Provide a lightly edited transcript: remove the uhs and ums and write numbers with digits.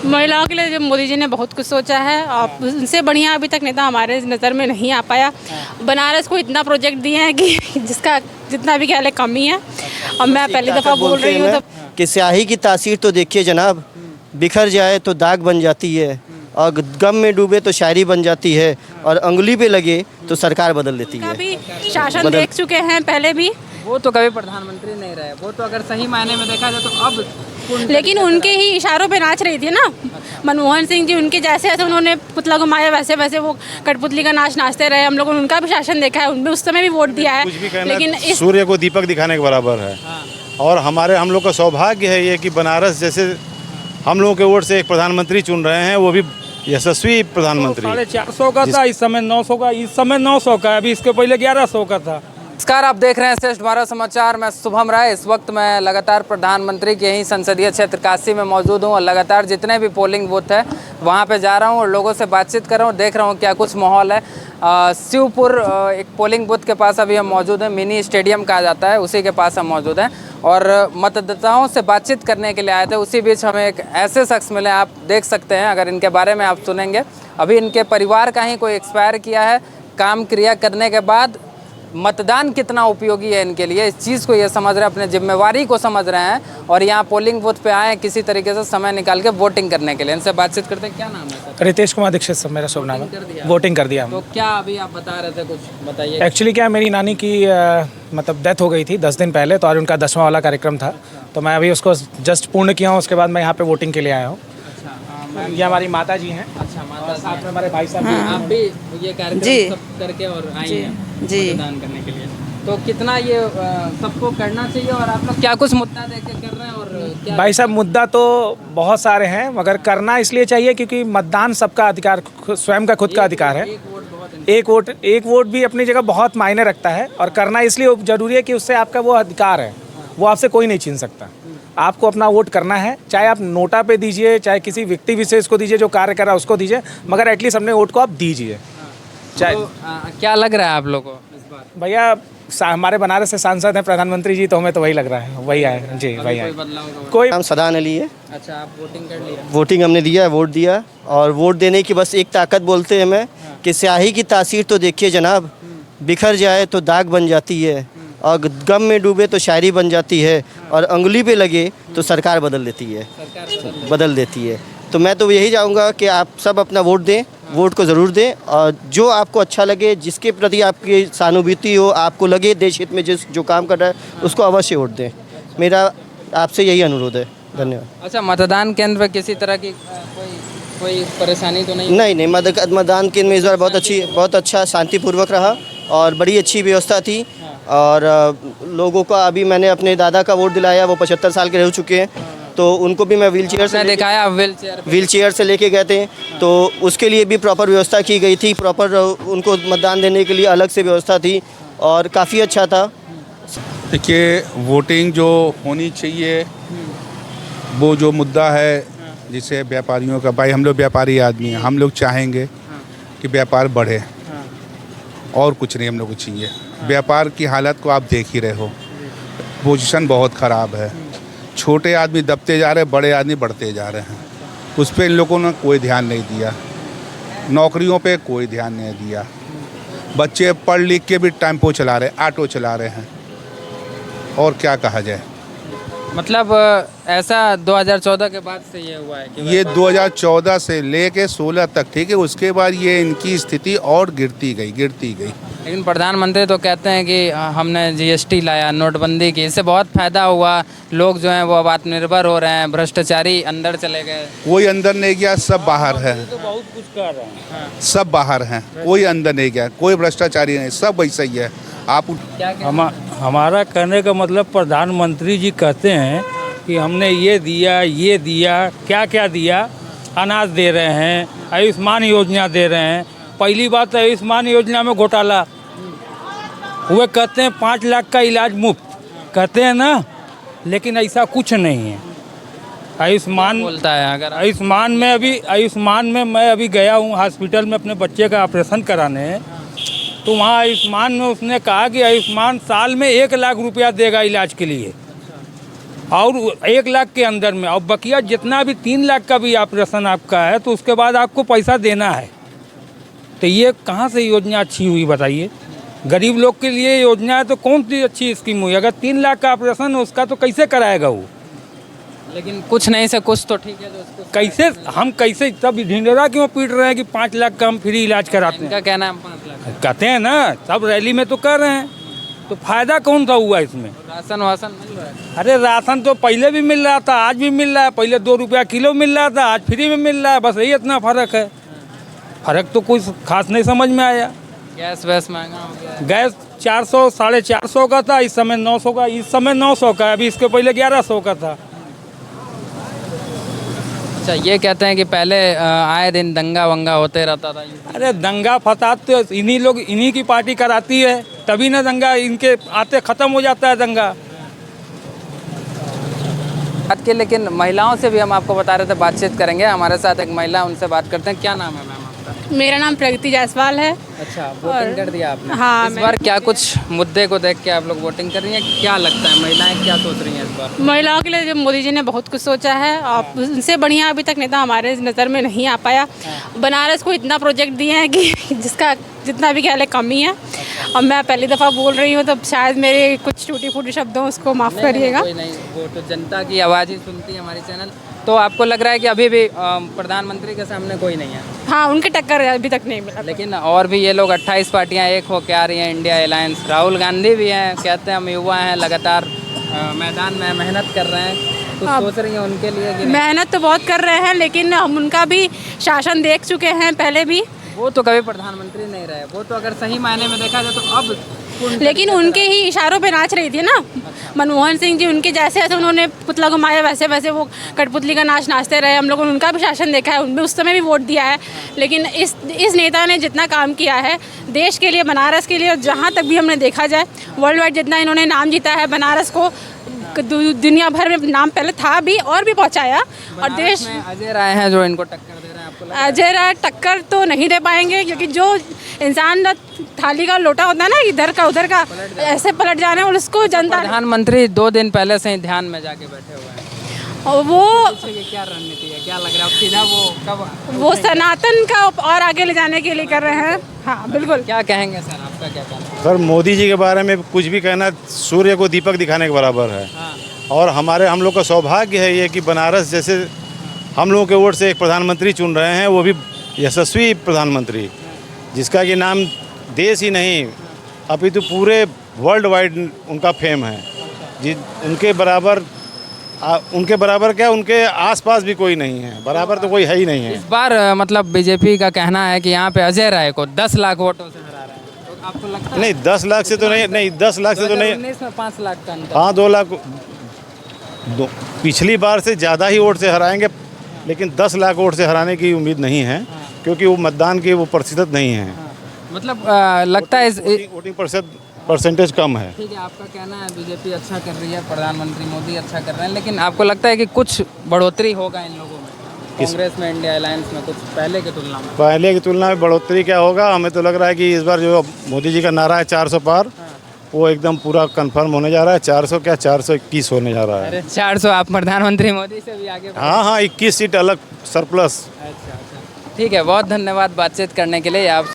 महिलाओं के लिए जो मोदी जी ने बहुत कुछ सोचा है और उनसे बढ़िया अभी तक नेता हमारे नज़र में नहीं आ पाया। बनारस को इतना प्रोजेक्ट दिए हैं कि जिसका जितना भी कह ले कम ही है। और मैं पहली दफ़ा बोल रही हूँ कि स्याही की तासीर तो देखिए जनाब, बिखर जाए तो दाग बन जाती है और गम में डूबे तो शायरी बन जाती है और अंगुली पे लगे तो सरकार बदल देती है। कभी शासन देख चुके हैं पहले भी, वो तो कभी प्रधानमंत्री नहीं रहे, वो तो अगर सही मायने में देखा जाए तो अब लेकिन उनके ही इशारों पे नाच रही थी ना। मनमोहन सिंह जी उनके जैसे ऐसे उन्होंने पुतला घुमाया, वैसे वैसे वो कठपुतली का नाच नाचते रहे। हम लोगों ने उनका भी शासन देखा है, उनमें उस समय भी वोट दिया है, लेकिन इस सूर्य को दीपक दिखाने के बराबर है। और हम लोग का सौभाग्य है ये कि बनारस जैसे हम लोगों के वोट से एक प्रधानमंत्री चुन रहे हैं, वो भी यशस्वी प्रधानमंत्री। 450 का था, इस समय 900 का, इस समय 900 का, अभी इसके पहले 1100 का था। नमस्कार, आप देख रहे हैं श्रेष्ठ भारत समाचार। मैं शुभम राय। इस वक्त मैं लगातार प्रधानमंत्री के ही संसदीय क्षेत्र काशी में मौजूद हूँ और लगातार जितने भी पोलिंग बूथ है वहाँ पे जा रहा हूँ और लोगों से बातचीत कर रहा हूँ, देख रहा हूँ क्या कुछ माहौल है। शिवपुर एक पोलिंग बूथ के पास अभी हम मौजूद हैं, मिनी स्टेडियम कहा जाता है, उसी के पास हम मौजूद हैं और मतदाताओं से बातचीत करने के लिए आए थे। उसी बीच हमें एक ऐसे शख्स मिले, आप देख सकते हैं, अगर इनके बारे में आप सुनेंगे, अभी इनके परिवार का ही कोई एक्सपायर किया है। काम क्रिया करने के बाद मतदान कितना उपयोगी है इनके लिए, इस चीज़ को ये समझ रहे हैं, अपने जिम्मेवारी को समझ रहे हैं और यहाँ पोलिंग बूथ पे आए हैं किसी तरीके से समय निकाल के वोटिंग करने के लिए। इनसे बातचीत करते हैं। क्या नाम है सर? रितेश कुमार दीक्षित सर मेरा शुभ नाम है। वोटिंग कर दिया। तो क्या अभी आप बता रहे थे, कुछ बताइए। एक्चुअली क्या, मेरी नानी की मतलब डेथ हो गई थी 10 दिन पहले, तो और उनका 10वां वाला कार्यक्रम था, तो मैं अभी उसको जस्ट पूर्ण किया हूँ। उसके बाद मैं यहाँ पे वोटिंग के लिए आया हूँ। ये हमारी माता जी हैं। अच्छा, माता साथ में हमारे भाई साहब। आप भी ये कार्यक्रम सब करके और आई हैं मतदान करने के लिए, तो कितना ये सबको करना चाहिए और आप लोग क्या कुछ मुद्दा देके कर रहे हैं? और क्या भाई साहब, मुद्दा तो बहुत सारे हैं, मगर करना इसलिए चाहिए क्योंकि मतदान सबका अधिकार, स्वयं का खुद का अधिकार है। एक वोट भी अपनी जगह बहुत मायने रखता है और करना इसलिए जरूरी है कि उससे आपका वो अधिकार है, वो आपसे कोई नहीं छीन सकता। आपको अपना वोट करना है, चाहे आप नोटा पे दीजिए, चाहे किसी व्यक्ति विशेष को दीजिए जो कार्य कर रहा है उसको दीजिए, मगर एटलीस्ट अपने वोट को आप दीजिए। चाहे तो, क्या लग रहा है आप लोगों को इस बार? भैया हमारे बनारस से सांसद हैं प्रधानमंत्री जी, तो हमें तो वही लग रहा है, वही आए जी, वही आए। कोई नाम सदान अली है। अच्छा, आप वोटिंग कर लिया? वोटिंग हमने दिया है, वोट दिया और वोट देने की बस एक ताकत बोलते हैं मैं कि स्याही की तासीर तो देखिए जनाब, बिखर जाए तो दाग बन जाती है और गम में डूबे तो शायरी बन जाती है और अंगुली पे लगे तो सरकार बदल देती है। तो मैं तो यही चाहूँगा कि आप सब अपना वोट दें, वोट को ज़रूर दें और जो आपको अच्छा लगे, जिसके प्रति आपकी सहानुभूति हो, आपको लगे देश हित में जो काम कर रहा है उसको अवश्य वोट दें। मेरा आपसे यही अनुरोध है। धन्यवाद। अच्छा, मतदान केंद्र पर किसी तरह की कोई परेशानी तो नहीं? नहीं, मतदान केंद्र में इस बार बहुत अच्छा शांतिपूर्वक रहा और बड़ी अच्छी व्यवस्था थी और लोगों का, अभी मैंने अपने दादा का वोट दिलाया, वो 75 साल के रह चुके हैं, तो उनको भी मैं व्हील चेयर से लेके गए थे, तो उसके लिए भी प्रॉपर व्यवस्था की गई थी। प्रॉपर उनको मतदान देने के लिए अलग से व्यवस्था थी और काफ़ी अच्छा था। देखिए, वोटिंग जो होनी चाहिए, वो जो मुद्दा है जिसे व्यापारियों का, भाई हम लोग व्यापारी आदमी हैं, हम लोग चाहेंगे कि व्यापार बढ़े और कुछ नहीं हम लोग को चाहिए। व्यापार की हालत को आप देख ही रहे हो, पोजीशन बहुत ख़राब है। छोटे आदमी दबते जा रहे हैं, बड़े आदमी बढ़ते जा रहे हैं। उस पर इन लोगों ने कोई ध्यान नहीं दिया, नौकरियों पे कोई ध्यान नहीं दिया। बच्चे पढ़ लिख के भी टेम्पो चला रहे, ऑटो चला रहे हैं, और क्या कहा जाए। मतलब ऐसा 2014 के बाद से ये हुआ है कि ये 2014 से लेके 16 तक, ठीक है, उसके बाद ये इनकी स्थिति और गिरती गई। लेकिन प्रधानमंत्री तो कहते हैं कि हमने GST लाया, नोटबंदी की, इससे बहुत फायदा हुआ, लोग जो हैं वो अब आत्मनिर्भर हो रहे हैं, भ्रष्टाचारी अंदर चले गए। कोई अंदर नहीं गया, सब बाहर है। बहुत कुछ कर रहे हैं। सब बाहर हैं, कोई अंदर नहीं गया, कोई भ्रष्टाचारी नहीं, सब वैसा ही है। आप हमारा कहने का मतलब, प्रधानमंत्री जी कहते हैं कि हमने ये दिया, क्या दिया, अनाज दे रहे हैं, आयुष्मान योजना दे रहे हैं। पहली बात है, आयुष्मान योजना में घोटाला हुए, कहते हैं 5 लाख का इलाज मुफ्त, कहते हैं ना, लेकिन ऐसा कुछ नहीं है। आयुष्मान बोलता है, अगर आयुष्मान में मैं अभी गया हूँ हॉस्पिटल में अपने बच्चे का ऑपरेशन कराने, तो वहाँ आयुष्मान में उसने कहा कि आयुष्मान साल में 1 लाख रुपया देगा इलाज के लिए। और 1 लाख के अंदर में, और बकिया जितना भी 3 लाख का भी आप राशन आपका है तो उसके बाद आपको पैसा देना है। तो ये कहाँ से योजना अच्छी हुई बताइए? गरीब लोग के लिए योजना है तो कौन सी अच्छी स्कीम हुई? अगर 3 लाख का ऑपरेशन है उसका तो कैसे कराएगा वो? लेकिन कुछ नहीं से कुछ तो ठीक है, तो उसको कैसे हम कैसे तब ढिंढोरा क्यों पीट रहे हैं कि 5 लाख का हम फ्री इलाज कराते इनका हैं? कहना है 5 लाख। कहते हैं ना, सब रैली में तो कर रहे हैं, तो फायदा कौन सा हुआ इसमें? राशन वासन मिल रहा है? अरे राशन तो पहले भी मिल रहा था, आज भी मिल रहा है। पहले 2 रुपया किलो मिल रहा था, आज फ्री में मिल रहा है। बस यही इतना फ़र्क है। फ़र्क तो कुछ खास नहीं समझ में आया। गैस वैस महंगा हो गया है। गैस 400 450 का था, इस समय 900 का, इस समय 900 का है, अभी इसके पहले 1100 का था। अच्छा, ये कहते हैं कि पहले आए दिन दंगा वंगा होते रहता था। अरे दंगा फसाद तो इन्हीं की पार्टी कराती है, तभी ना दंगा इनके आते ख़त्म हो जाता है दंगा। बात के लेकिन महिलाओं से भी हम आपको बता रहे थे बातचीत करेंगे। हमारे साथ एक महिला, उनसे बात करते हैं। क्या नाम है मैम आपका? मेरा नाम प्रगति जायसवाल है। अच्छा, वोटिंग कर दिया आपने? हाँ, इस बार क्या कुछ मुद्दे को देख के आप लोग वोटिंग कर रही हैं? क्या लगता है महिलाएं क्या सोच रही हैं इस बार? महिलाओं के लिए जब मोदी जी ने बहुत कुछ सोचा है और उनसे बढ़िया अभी तक नेता हमारे नज़र में नहीं आ पाया। बनारस को इतना प्रोजेक्ट दिए हैं कि जिसका जितना भी कह ले कम ही है। और मैं पहली दफ़ा बोल रही हूँ तो शायद मेरे कुछ टूटी फूटी शब्द हों, उसको माफ़ करिएगा। कोई नहीं, वो तो जनता की आवाज़ ही सुनती है हमारी चैनल। तो आपको लग रहा है कि अभी भी प्रधानमंत्री के सामने कोई नहीं है? हाँ, उनकी टक्कर अभी तक नहीं मिला। लेकिन और भी ये लोग 28 पार्टियां एक होकर आ रही हैं, इंडिया अलायंस। राहुल गांधी भी हैं, कहते हैं हम युवा हैं, लगातार मैदान में मेहनत कर रहे हैं। कुछ सोच रही हैं उनके लिए कि नहीं? मेहनत तो बहुत कर रहे हैं, लेकिन हम उनका भी शासन देख चुके हैं पहले भी। वो तो कभी प्रधानमंत्री नहीं रहे, वो तो अगर सही मायने में देखा जाए तो अब लेकिन उनके ही इशारों पे नाच रही थी ना मनमोहन सिंह जी। उनके जैसे जैसे उन्होंने पुतला घुमाया वैसे वैसे वो कठपुतली का नाच नाचते रहे। हम लोगों ने उनका भी शासन देखा है, उनमें उस समय भी वोट दिया है। लेकिन इस नेता ने जितना काम किया है देश के लिए, बनारस के लिए, जहाँ तक भी हमने देखा जाए वर्ल्ड वाइड जितना इन्होंने नाम जीता है, बनारस को दुनिया भर में नाम पहले था भी और भी पहुँचाया। और देश में अजय राय हैं जो इनको टक्कर दे रहे हैं, आपको लगता है? अजय राय टक्कर तो नहीं दे पाएंगे, क्योंकि जो इंसान थाली का लोटा होता है ना, इधर का उधर का ऐसे पलट जाना, और उसको जनता प्रधानमंत्री 2 दिन पहले से ही ध्यान में जाके बैठे हुए हैं। और वो ये क्या रणनीति है, क्या लग रहा है सीधा वो सनातन का और आगे ले जाने के लिए कर रहे हैं। हाँ बिल्कुल। क्या कहेंगे सर, आपका क्या कहना है? सर मोदी जी के बारे में कुछ भी कहना सूर्य को दीपक दिखाने के बराबर है। और हम लोग का सौभाग्य है ये कि बनारस जैसे हम लोगों के वोट से एक प्रधानमंत्री चुन रहे हैं, वो भी यशस्वी प्रधानमंत्री, जिसका कि नाम देश ही नहीं अपितु पूरे वर्ल्ड वाइड उनका फेम है। जी, उनके बराबर क्या, उनके आसपास भी कोई नहीं है, बराबर तो कोई है ही नहीं है। इस बार मतलब बीजेपी का कहना है कि यहाँ पे अजय राय को 10 लाख वोटों से हरा रहे हैं, तो आपको लगता है? नहीं 10 लाख से तो नहीं 10 लाख से तो नहीं। 2019 में 5 लाख का अंतर। हाँ 2 लाख पिछली बार से ज़्यादा ही वोट से हराएंगे, लेकिन 10 लाख वोट से हराने की उम्मीद नहीं है, क्योंकि वो मतदान की वो प्रतिशत नहीं है। मतलब लगता है वोटिंग परसेंटेज कम है। ठीक है, आपका कहना है बीजेपी अच्छा कर रही है, प्रधानमंत्री मोदी अच्छा कर रहे हैं, लेकिन आपको लगता है कि कुछ बढ़ोतरी होगा इन लोगों में, कांग्रेस में, इंडिया अलायंस में, कुछ पहले की तुलना में? पहले की तुलना में बढ़ोतरी क्या होगा, हमें तो लग रहा है कि इस बार जो मोदी जी का नारा है 400 पार, वो एकदम पूरा कंफर्म होने जा रहा है। 400 क्या 421 होने जा रहा है। अरे 400, आप प्रधानमंत्री मोदी से भी आगे? हाँ 21 सीट अलग सरप्लस। अच्छा, ठीक है, बहुत धन्यवाद बातचीत करने के लिए। आप